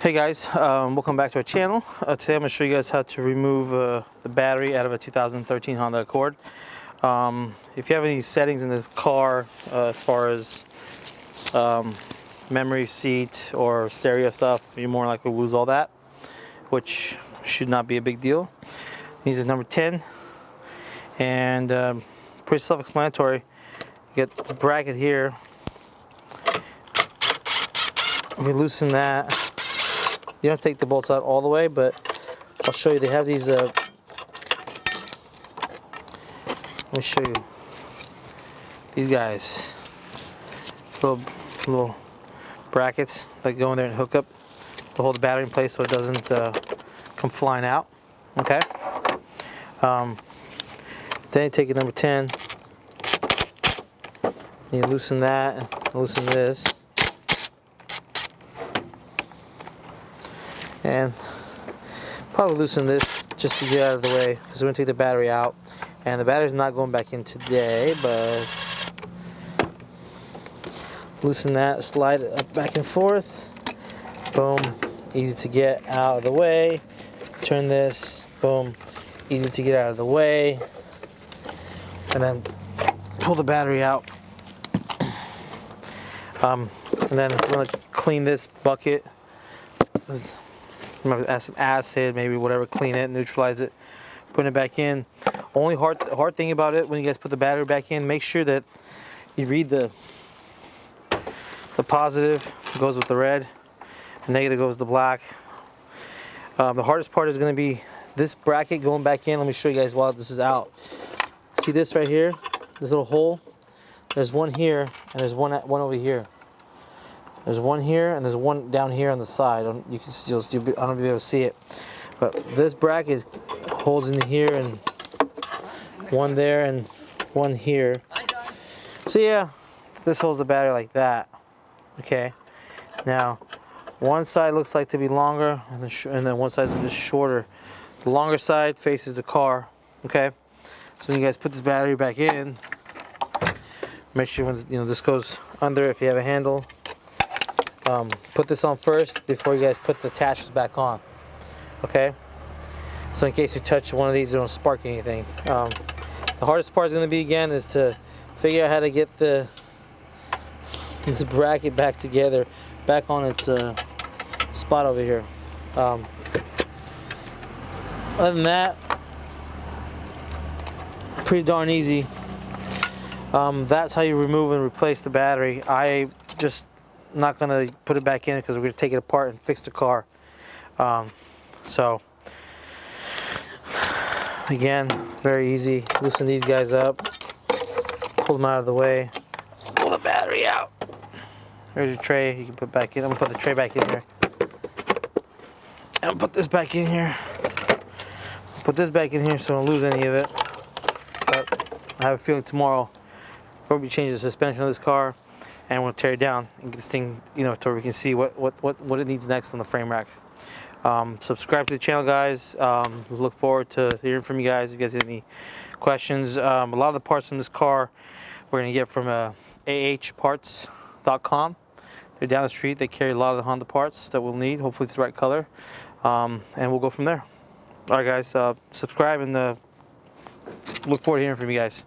Hey guys, welcome back to our channel. Today I'm going to show you guys how to remove the battery out of a 2013 Honda Accord. If you have any settings in the car as far as memory seat or stereo stuff, you're more likely to lose all that, which should not be a big deal. These are number 10, and pretty self-explanatory. You get the bracket here. If we loosen that, you don't take the bolts out all the way, but I'll show you. They have these, let me show you. These guys, little brackets that go in there and hook up to hold the battery in place so it doesn't come flying out, okay? Then you take it number 10, and you loosen that, and loosen this. And probably loosen this just to get out of the way, because we're going to take the battery out, and the battery's not going back in today, but loosen that, slide it up back and forth, boom, easy to get out of the way. Turn this, boom, easy to get out of the way, and then pull the battery out. And then we're going to clean this bucket. Add some acid, maybe whatever, clean it, neutralize it, put it back in. Only hard thing about it, when you guys put the battery back in, make sure that you read the positive goes with the red, the negative goes with the black. The hardest part is going to be this bracket going back in. Let me show you guys while this is out. See this right here, this little hole? There's one here, and there's one over here. There's one here, and there's one down here on the side. You can still, I don't know if you'll be able to see it, but this bracket holds in here, and one there, and one here. So yeah, this holds the battery like that. Okay. Now, one side looks like to be longer, and then one side is just shorter. The longer side faces the car. Okay. So when you guys put this battery back in, make sure when this goes under if you have a handle. Put this on first before you guys put the attachments back on, okay? So in case you touch one of these, it don't spark anything. The hardest part is going to be, again, is to figure out how to get this bracket back together, back on its spot over here. Other than that, pretty darn easy. That's how you remove and replace the battery. I just not gonna put it back in because we're gonna take it apart and fix the car. So again, very easy. Loosen these guys up, pull them out of the way, pull the battery out. There's your tray you can put back in. I'm gonna put the tray back in here. And I'll put this back in here. Put this back in here so I don't lose any of it. But I have a feeling tomorrow we'll be changing the suspension of this car, and we'll tear it down and get this thing, to where we can see what it needs next on the frame rack. Subscribe to the channel, guys. We look forward to hearing from you guys if you guys have any questions. A lot of the parts from this car we're going to get from ahparts.com. They're down the street. They carry a lot of the Honda parts that we'll need. Hopefully it's the right color. And we'll go from there. All right, guys. Subscribe, and look forward to hearing from you guys.